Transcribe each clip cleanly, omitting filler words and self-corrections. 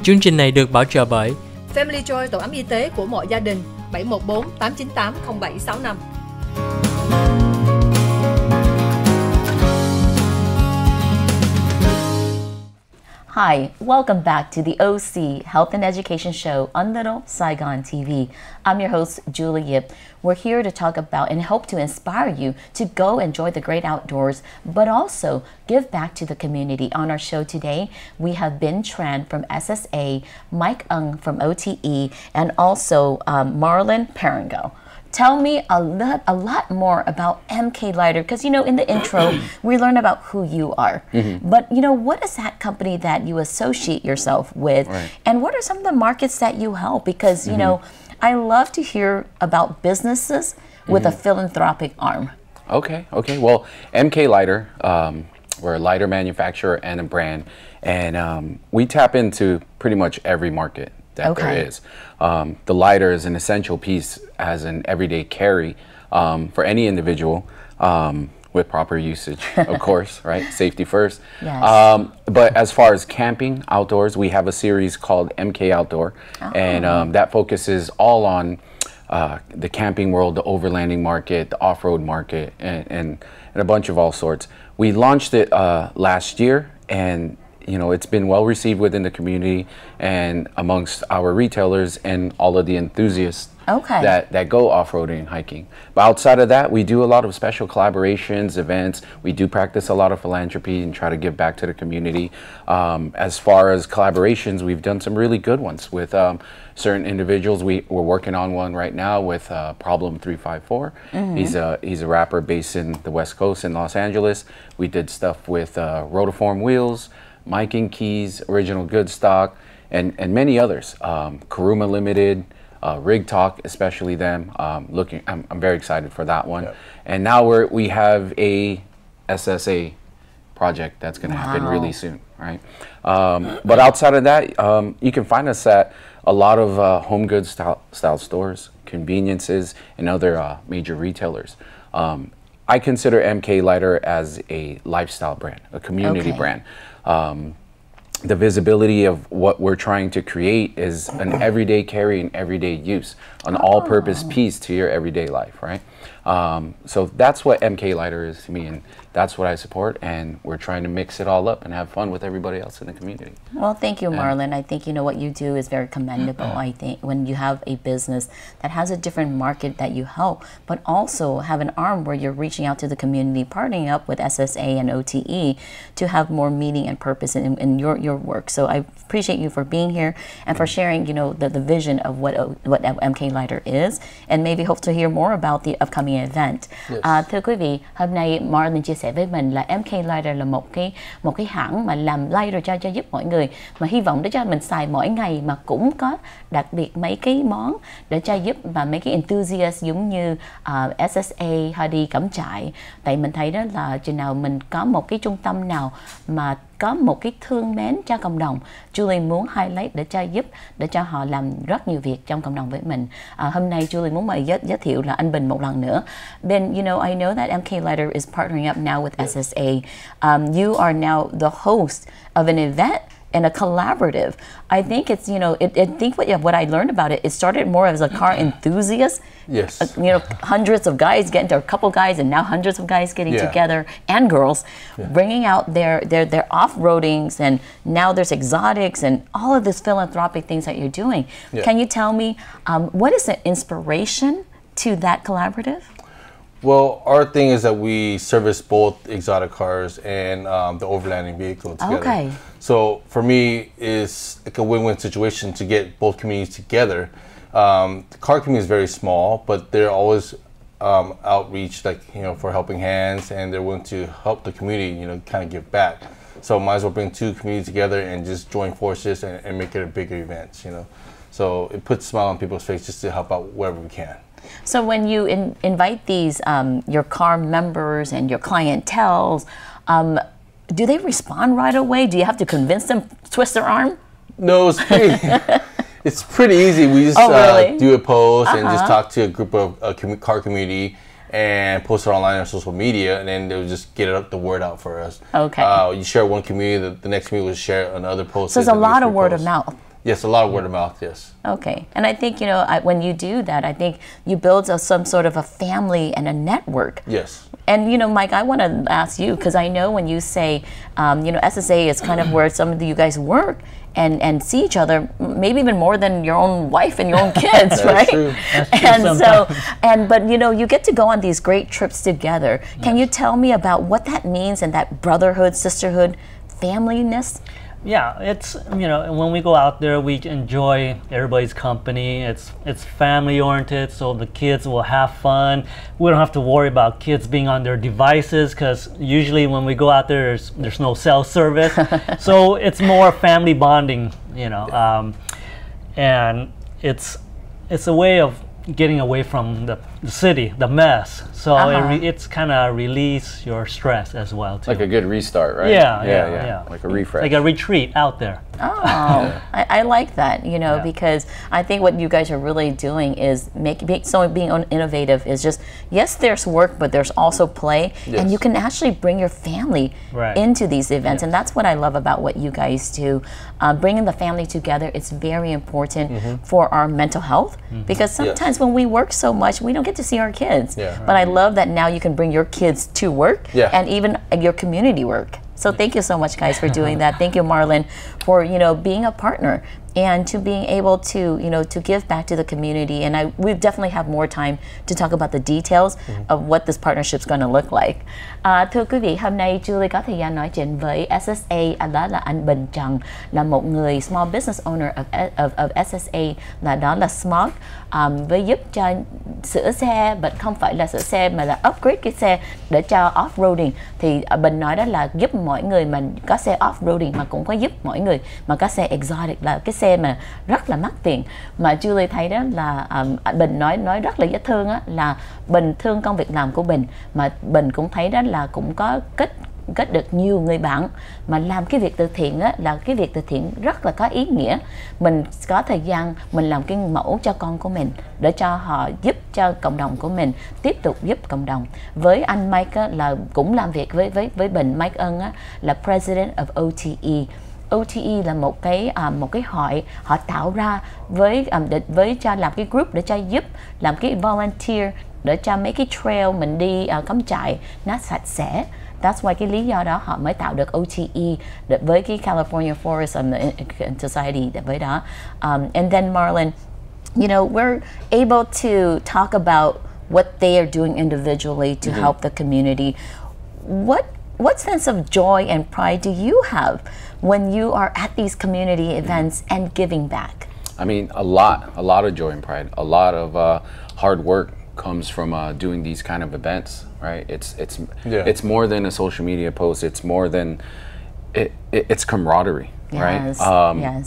Chương trình này được bảo trợ bởi Family Joy, tổ ấm y tế của mọi gia đình, 714 898 0765. Hi, welcome back to the OC Health and Education Show on Little Saigon TV. I'm your host, Julie Yip. We're here to talk about and hope to inspire you to go enjoy the great outdoors, but also give back to the community. On our show today, we have Bin Tran from SSA, Mike Ung from OTE, and also Marlon Parango. Tell me a lot more about MK Lighter, because, you know, in the intro, we learn about who you are. But, you know, what is that company that you associate yourself with? Right. And what are some of the markets that you help? Because, you know, I love to hear about businesses with a philanthropic arm. Okay. Well, MK Lighter, we're a lighter manufacturer and a brand. And we tap into pretty much every market that there is. The lighter is an essential piece as an everyday carry for any individual with proper usage, of course, right? Safety first. Yes. But as far as camping outdoors, we have a series called MK Outdoor, and that focuses all on the camping world, the overlanding market, the off-road market, and a bunch of all sorts. We launched it last year, and you know, it's been well received within the community and amongst our retailers and all of the enthusiasts that go off-roading and hiking. But outside of that, we do a lot of special collaborations, events. We do practice a lot of philanthropy and try to give back to the community. As far as collaborations, we've done some really good ones with certain individuals. We're working on one right now with Problem 354. He's a rapper based in the West Coast in Los Angeles. We did stuff with Rotiform Wheels, Mike and Keys, Original Good Stock, and many others. Karuma Limited, Rig Talk, especially them. I'm very excited for that one. Yep. And now we have a SSA project that's going to happen really soon, right? But outside of that, you can find us at a lot of home goods style stores, conveniences, and other major retailers. I consider MK Lighter as a lifestyle brand, a community brand. The visibility of what we're trying to create is an everyday carry and everyday use, an all-purpose piece to your everyday life, right? So that's what MK Lighter is to me, and that's what I support, and we're trying to mix it all up and have fun with everybody else in the community. Well, thank you, Marlon. I think, you know, what you do is very commendable. I think when you have a business that has a different market that you help, but also have an arm where you're reaching out to the community, partnering up with SSA and OTE to have more meaning and purpose in your work. So I appreciate you for being here and for sharing, you know, the vision of what MK Lighter is, and maybe hope to hear more about the upcoming event. Thưa quý vị, hôm nay Marlon chia sẻ với mình là MK Lighter là một cái hãng mà làm lighter cho giúp mọi người, mà hy vọng để cho mình xài mỗi ngày, mà cũng có đặc biệt mấy cái món để cho giúp và mấy cái enthusiast giống như SSA hay đi cắm trại. Tại mình thấy đó là chừng nào mình có một cái trung tâm nào mà có một cái thương mến cho cộng đồng, Julie muốn highlight để cho họ làm rất nhiều việc trong cộng đồng với mình. Hôm nay Julie muốn mời giới thiệu là anh Bình một lần nữa. Ben, you know, I know that MK Lighter is partnering up now with SSA. You are now the host of an event and a collaborative. I think it's, you know, I think what I learned about it, it started more as a car enthusiast. Yes. You know, hundreds of guys getting to a couple guys, and now hundreds of guys getting together, and girls, bringing out their off-roadings, and now there's exotics and all of this philanthropic things that you're doing. Can you tell me what is the inspiration to that collaborative? Well, our thing is that we service both exotic cars and the overlanding vehicle together. Okay. So for me, it's like a win-win situation to get both communities together. The car community is very small, but they're always outreach, like, you know, for helping hands, and they're willing to help the community, you know, kind of give back. So might as well bring two communities together and just join forces and make it a bigger event, you know. So it puts a smile on people's face just to help out wherever we can. So when you invite these, your car members and your clientele, do they respond right away? Do you have to convince them, twist their arm? No, it's pretty easy. We just do a post and just talk to a group of car community and post it online on social media, and then they'll just get the word out for us. Okay. You share one community, the next community will share another post. So there's a lot of word of mouth. Yes, a lot of word of mouth, yes. Okay. And I think, when you do that, I think you build some sort of a family and a network. Yes. And, Mike, I want to ask you, because I know when you say, SSA is kind of where some of you guys work and see each other, maybe even more than your own wife and your own kids, right? True. But you get to go on these great trips together. Can you tell me about what that means and that brotherhood, sisterhood, familyness? Yeah, it's when we go out there, we enjoy everybody's company. It's family oriented, so the kids will have fun. We don't have to worry about kids being on their devices, because usually when we go out there, there's no cell service. So it's more family bonding, and it's a way of getting away from the city, the mess. So it's kind of release your stress as well too. Like a good restart, right? Yeah. Like a refresh. Like a retreat out there. Oh, I like that, because I think what you guys are really doing is being innovative is just, yes, there's work, but there's also play, and you can actually bring your family into these events, and that's what I love about what you guys do. Bringing the family together, it's very important for our mental health, because sometimes when we work so much, we don't get to see our kids. But I love that now you can bring your kids to work and even your community work. So thank you so much, guys, for doing that. Thank you, Marlon, for being a partner and to being able to to give back to the community. And we definitely have more time to talk about the details of what this partnership is going to look like. Thưa quý vị, hôm nay Julie có thời gian nói chuyện với SSA, đó là anh Bình Trần, là một người small business owner of SSA, đó là Smart, với giúp cho sửa xe, but không phải là sửa xe mà là upgrade cái xe để cho off-roading. Thì Bình nói đó là giúp mọi người mà có xe off-roading, mà cũng có giúp mọi người mà có xe exotic, là cái xe mà rất là mắc tiền. Mà Julie thấy đó là Bình nói rất là dễ thương á, là Bình thương công việc làm của Bình, mà Bình cũng thấy đó là cũng có kết được nhiều người bạn, mà làm cái việc từ thiện á, là cái việc từ thiện rất là có ý nghĩa. Mình có thời gian mình làm cái mẫu cho con của mình để cho họ giúp cho cộng đồng của mình, tiếp tục giúp cộng đồng. Với anh Mike á, là cũng làm việc với Bình. Mike Ân á, là President of OTE. OTE là một cái hội họ tạo ra với cho làm cái group để cho giúp làm cái volunteer để cho mấy cái trail mình đi cắm trại nó sạch sẽ. That's why cái lý do đó họ mới tạo được OTE với cái California Forest and Society với đó. And then Marlon, we're able to talk about what they are doing individually to help the community. What sense of joy and pride do you have when you are at these community events and giving back? I mean, a lot of joy and pride. A lot of hard work comes from doing these kind of events, right? It's more than a social media post. It's more than it's camaraderie, right?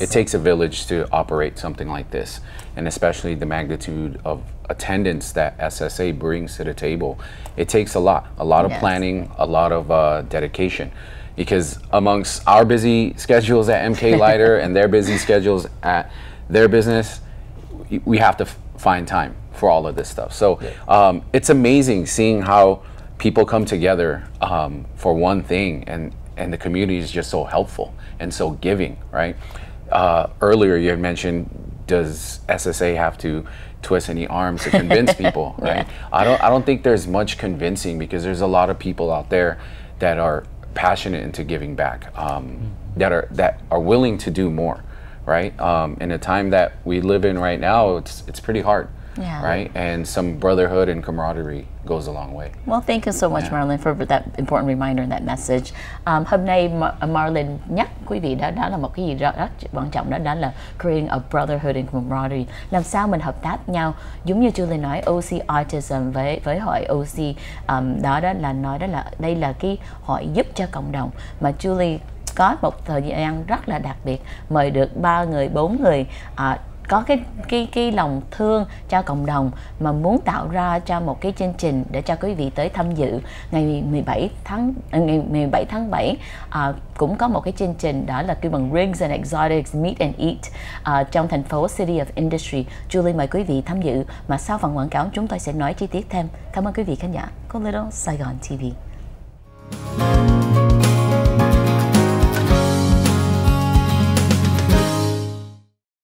It takes a village to operate something like this, and especially the magnitude of attendance that SSA brings to the table. It takes a lot of planning, a lot of dedication, because amongst our busy schedules at MK Lighter and their busy schedules at their business, we have to find time for all of this stuff. So it's amazing seeing how people come together for one thing, and the community is just so helpful and so giving, right? Earlier you had mentioned, does SSA have to twist any arms to convince people, right? I don't think there's much convincing, because there's a lot of people out there that are passionate into giving back, that are willing to do more, right? In a time that we live in right now, it's pretty hard. Right? And some brotherhood and camaraderie goes a long way. Well, thank you so much, Marlon, for that important reminder and that message. Hôm nay Marlon nhắc quý vị đó là một cái gì rất quan trọng, đó là creating a brotherhood and camaraderie. Làm sao mình hợp tác nhau, giống như Julie nói, OC Autism với hội OC đó là nói đó là đây là cái hội giúp cho cộng đồng, mà Julie có một thời gian rất là đặc biệt, mời được 3 người 4 người có cái lòng thương cho cộng đồng, mà muốn tạo ra cho một cái chương trình để cho quý vị tới tham dự ngày 17 tháng 7. Cũng có một cái chương trình đó là kêu bằng RIGS and EXOCTICS Meet and Eat trong thành phố City of Industry. Julie mời quý vị tham dự, mà sau phần quảng cáo chúng tôi sẽ nói chi tiết thêm. Cảm ơn quý vị khán giả của Little Saigon TV.